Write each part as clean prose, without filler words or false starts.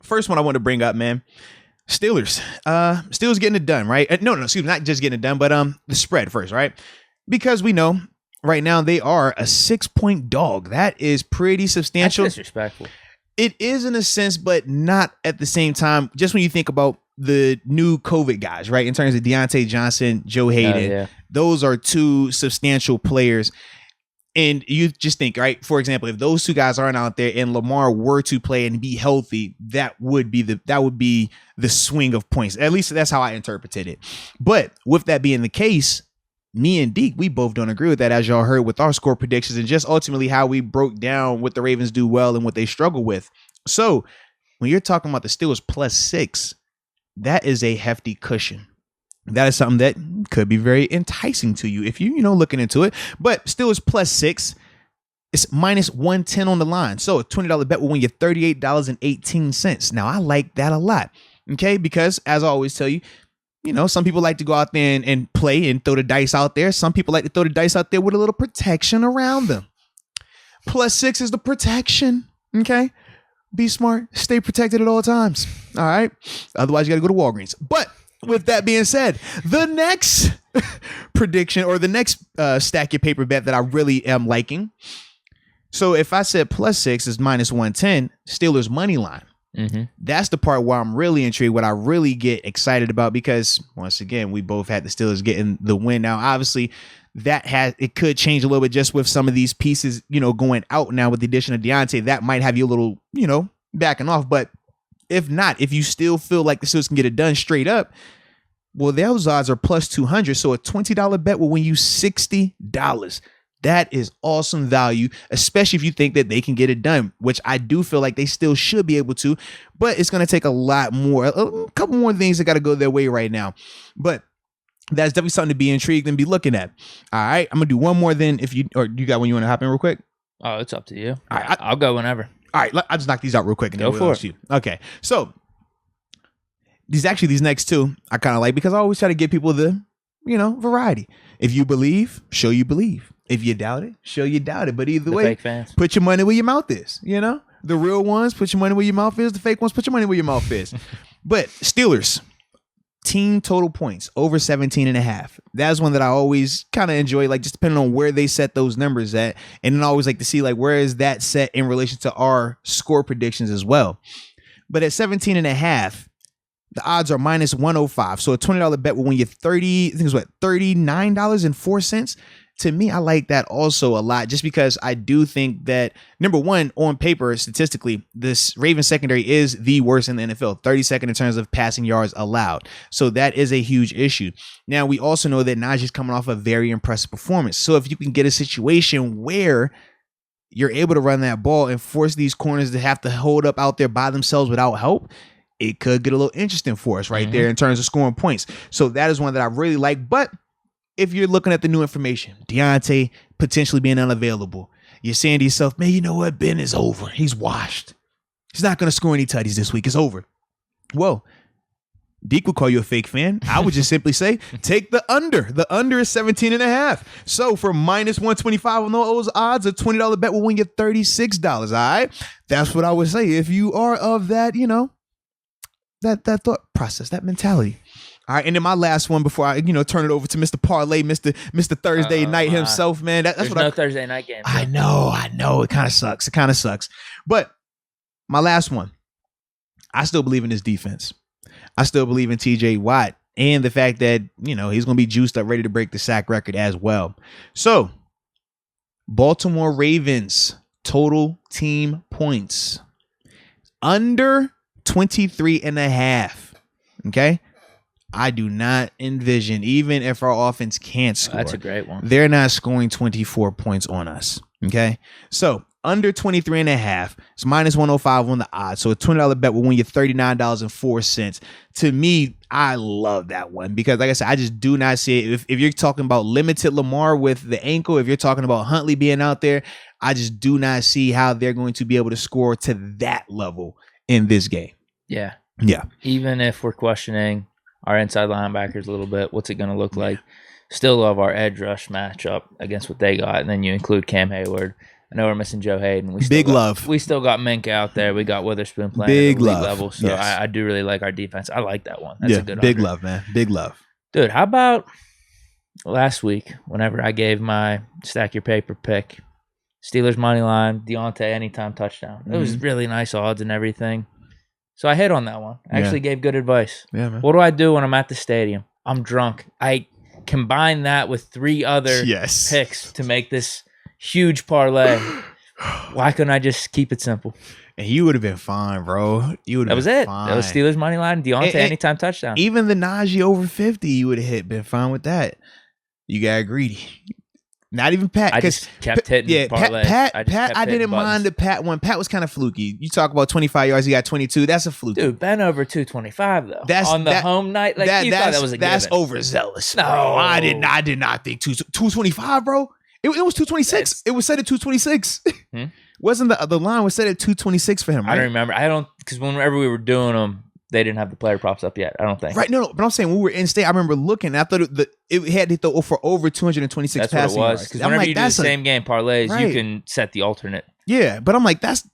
first one I want to bring up, man. Steelers. Steelers getting it done, right? No, excuse me, not just getting it done, but the spread first, right? Because we know right now they are a 6-point dog. That is pretty substantial. That's disrespectful. It is in a sense, but not at the same time. Just when you think about the new COVID guys, right? In terms of Deontay Johnson, Joe Hayden, those are two substantial players. And you just think, right? For example, if those two guys aren't out there and Lamar were to play and be healthy, that would be the swing of points. At least that's how I interpreted it. But with that being the case, me and Deke, we both don't agree with that, as y'all heard with our score predictions and just ultimately how we broke down what the Ravens do well and what they struggle with. So when you're talking about the Steelers +6, that is a hefty cushion. That is something that could be very enticing to you if you looking into it. But Steelers +6, it's -110 on the line. So a $20 bet will win you $38.18. Now I like that a lot. Okay, because as I always tell you, some people like to go out there and play and throw the dice out there. Some people like to throw the dice out there with a little protection around them. +6 is the protection. Okay, be smart, stay protected at all times. All right, otherwise you got to go to Walgreens. But with that being said, the next prediction or the next stack your paper bet that I really am liking. So if I said +6 is -110, Steelers money line. Mm-hmm. That's the part where I'm really intrigued, what I really get excited about, because once again, we both had the Steelers getting the win. Now, obviously, it could change a little bit just with some of these pieces, going out now with the addition of Deontay. That might have you a little, backing off. But if not, if you still feel like the Steelers can get it done straight up, well, those odds are +200. So a $20 bet will win you $60. That is awesome value, especially if you think that they can get it done, which I do feel like they still should be able to, but it's going to take a lot more, a couple more things that got to go their way right now. But that's definitely something to be intrigued and be looking at. All right, I'm going to do one more then. You got one you want to hop in real quick? Oh, it's up to you. All right, I'll go whenever. All right, I'll just knock these out real quick. And go for it. You. Okay, so these next two I kind of like, because I always try to give people the, variety. If you believe, show you believe. If you doubt it, show you doubt it. But either way, fake fans, put your money where your mouth is. The real ones, put your money where your mouth is. The fake ones, put your money where your mouth is. But Steelers, team total points over 17.5. That's one that I always kind of enjoy, like just depending on where they set those numbers at. And then I always like to see like where is that set in relation to our score predictions as well. But at 17.5, the odds are -105. So a $20 bet will win you $39.04. To me, I like that also a lot, just because I do think that, number one, on paper, statistically, this Ravens secondary is the worst in the NFL, 32nd in terms of passing yards allowed. So that is a huge issue. Now, we also know that Najee's coming off a very impressive performance. So if you can get a situation where you're able to run that ball and force these corners to have to hold up out there by themselves without help, it could get a little interesting for us right there in terms of scoring points. So that is one that I really like. But if you're looking at the new information, Deontay potentially being unavailable, you're saying to yourself, man, you know what? Ben is over. He's washed. He's not going to score any tutties this week. It's over. Well, Deke would call you a fake fan. I would just simply say, take the under. The under is 17.5. So for -125 on those odds, a $20 bet will win you $36. All right. That's what I would say. If you are of that, that thought process, that mentality. All right, and then my last one before I, turn it over to Mr. Parlay, Mr. Thursday Night himself, man. That's what no Thursday night game. I know. It kind of sucks. But my last one, I still believe in this defense. I still believe in TJ Watt and the fact that, he's going to be juiced up, ready to break the sack record as well. So, Baltimore Ravens total team points under 23.5. Okay. I do not envision, even if our offense can't score. That's a great one. They're not scoring 24 points on us. Okay. So under 23.5, it's -105 on the odds. So a $20 bet will win you $39.04. To me, I love that one because, like I said, I just do not see it. If you're talking about limited Lamar with the ankle, if you're talking about Huntley being out there, I just do not see how they're going to be able to score to that level in this game. Yeah. Yeah. Even if we're questioning our inside linebackers a little bit, what's it going to look like? Still love our edge rush matchup against what they got. And then you include Cam Hayward. I know we're missing Joe Hayden. Big love. We still got Mink out there. We got Witherspoon playing Big at the league love. level. So Yes. I do really like our defense. I like that one. That's a good big under. love, man. Big love. Dude, how about last week whenever I gave my stack your paper pick, Steelers money line, Deontay anytime touchdown. It was really nice odds and everything. So I hit on that one. I actually gave good advice. Yeah, man. What do I do when I'm at the stadium? I'm drunk. I combine that with 3 other picks to make this huge parlay. Why couldn't I just keep it simple? And you would have been fine, bro. That was it. Fine. That was Steelers money line, Deontay anytime touchdown. Even the Najee over 50, you would have been fine with that. You got greedy. Not even Pat. I just kept hitting parlays. Pat, I didn't mind the Pat one. Pat was kind of fluky. You talk about 25 yards, he got 22. That's a fluke. Dude, Ben over 225 though. On the home night, like you thought that was a given. That's overzealous. No, bro. I did not think 225, bro. It was 226. It was set at 226. Wasn't the line was set at 226 for him? Right? I don't remember. Because whenever we were doing them, they didn't have the player props up yet. I don't think. Right, no. But I'm saying when we were in state, I remember looking. I thought it had to throw for over 226 passing yards. That's what what it was. Because whenever you do the same game parlays, you can set the alternate. Yeah, but I'm like, that's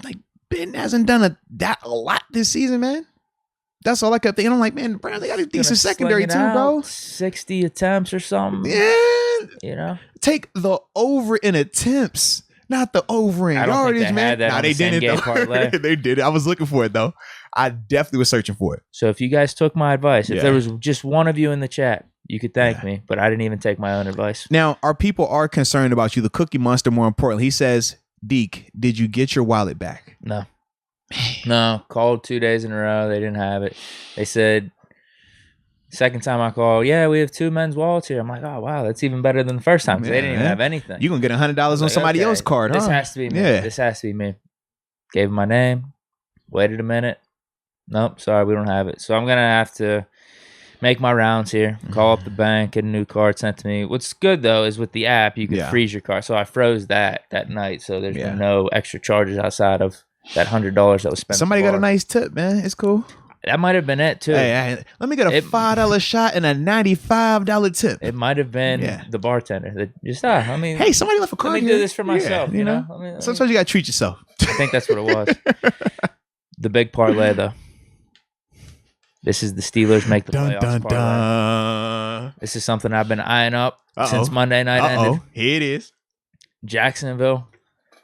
like Ben hasn't done a lot this season, man. That's all I kept thinking. I'm like, man, Brown, they got a decent secondary too, bro. 60 attempts or something. Yeah, take the over in attempts. Not the over in yardage, man. They didn't. They did it. I was looking for it though. I definitely was searching for it. So if you guys took my advice, if there was just one of you in the chat, you could thank me. But I didn't even take my own advice. Now, our people are concerned about you. The Cookie Monster, more importantly, he says, Deke, did you get your wallet back? No. No. Called 2 days in a row. They didn't have it. They said, second time I called, we have 2 men's wallets here. I'm like, oh, wow, that's even better than the first time because they didn't even have anything. You're going to get $100 on somebody else's card, huh? This has to be me. This has to be me. Gave him my name. Waited a minute. Nope, sorry, we don't have it. So I'm going to have to make my rounds here, call up the bank, get a new card sent to me. What's good, though, is with the app, you can freeze your card. So I froze that night, so there's been no extra charges outside of that $100 that was spent. Somebody got a nice tip, man. It's cool. That might have been it, too. Hey, let me get a $5 shot and a $95 tip. It might have been the bartender. That just, hey, somebody left a card Let me do this for myself, you know? Sometimes you got to treat yourself. I think that's what it was. The big parlay, though. This is the Steelers make the playoffs parlay. This is something I've been eyeing up since Monday night ended. Here it is. Jacksonville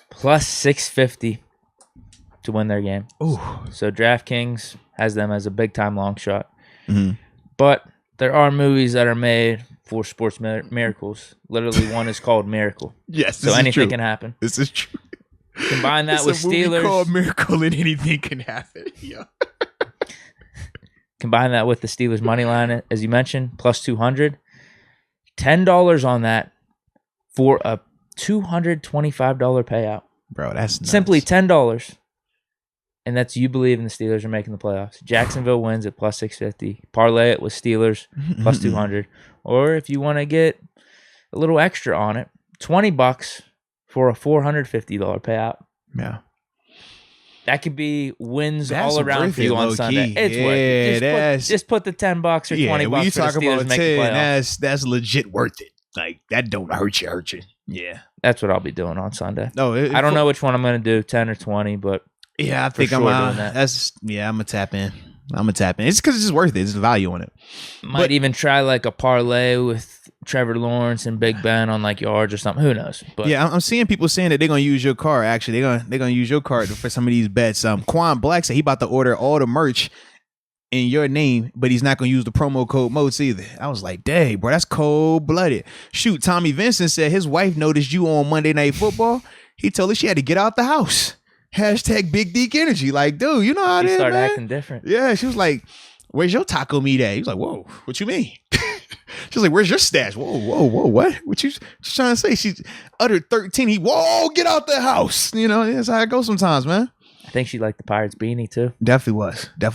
plus 650 to win their game. Ooh. So DraftKings has them as a big-time long shot. Mm-hmm. But there are movies that are made for sports miracles. Literally, one is called Miracle. Yes, so anything can happen. This is true. Combine that with Steelers. Movie called Miracle and anything can happen. Yeah. Combine that with the Steelers money line, as you mentioned, plus 200. $10 on that for a $225 payout. Bro, that's nuts. Simply $10. And that's you believe in the Steelers are making the playoffs. Jacksonville wins at plus 650. Parlay it with Steelers plus 200. Or if you want to get a little extra on it, $20 for a $450 payout. Yeah. That could be wins all around for you on Sunday. It's worth it. Just put the $10 or $20 for the Steelers to make the playoffs. That's legit worth it. Like, that don't hurt you. Yeah. That's what I'll be doing on Sunday. No, I don't know which one I'm going to do, 10 or 20, but yeah, I think I'm doing that. I'm going to tap in. It's because it's just worth it. It's the value on it. Might even try like a parlay with Trevor Lawrence and Big Ben on like yards or something. Who knows? But yeah, I'm seeing people saying that they're gonna use your card. Actually, they're gonna use your card for some of these bets. Quan Black said he about to order all the merch in your name, but he's not gonna use the promo code MOTS either. I was like, dang, bro, that's cold blooded. Shoot, Tommy Vincent said his wife noticed you on Monday Night Football. He told her she had to get out the house. Hashtag Big Deke energy. Like, dude, you know how it is, man. She started acting different. Yeah, she was like, where's your taco meat at? He was like, whoa, what you mean? She's like, where's your stash? Whoa, what? What you trying to say? She uttered 13. Get out the house. You know, that's how it goes sometimes, man. I think she liked the Pirates beanie too. Definitely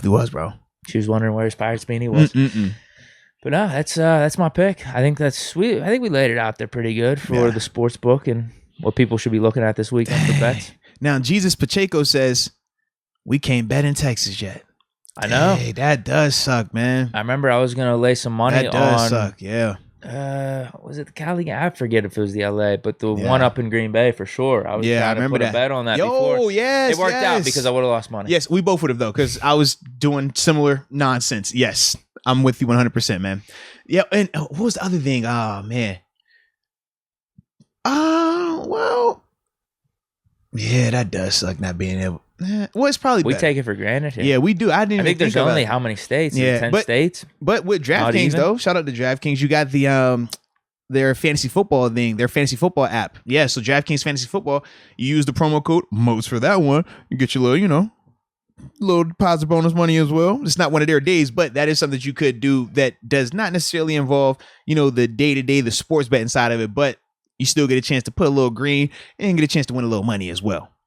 was, bro. She was wondering where his Pirates beanie was. But no, that's my pick. I think that's sweet. I think we laid it out there pretty good for the sports book and what people should be looking at this weekend for bets. Now, Jesus Pacheco says, we can't bet in Texas yet. I know. Hey, that does suck, man. I remember I was going to lay some money on. That does suck, yeah. Was it the Cali game? I forget if it was the LA, but the one up in Green Bay for sure. I was trying to put a bet on that before. Yes, it worked out because I would have lost money. Yes, we both would have though, because I was doing similar nonsense. Yes, I'm with you 100%, man. Yeah, and what was the other thing? Oh man. Well, yeah, that does suck not being able. Well, it's probably we better. take it for granted here. Yeah, we do. I think there's only how many states? Yeah, 10 states. But with DraftKings though, shout out to DraftKings. You got the their fantasy football thing, their fantasy football app. Yeah, so DraftKings fantasy football. You use the promo code MOST for that one. You get your little, little deposit bonus money as well. It's not one of their days, but that is something that you could do that does not necessarily involve the day to day, the sports betting side of it, but you still get a chance to put a little green and get a chance to win a little money as well.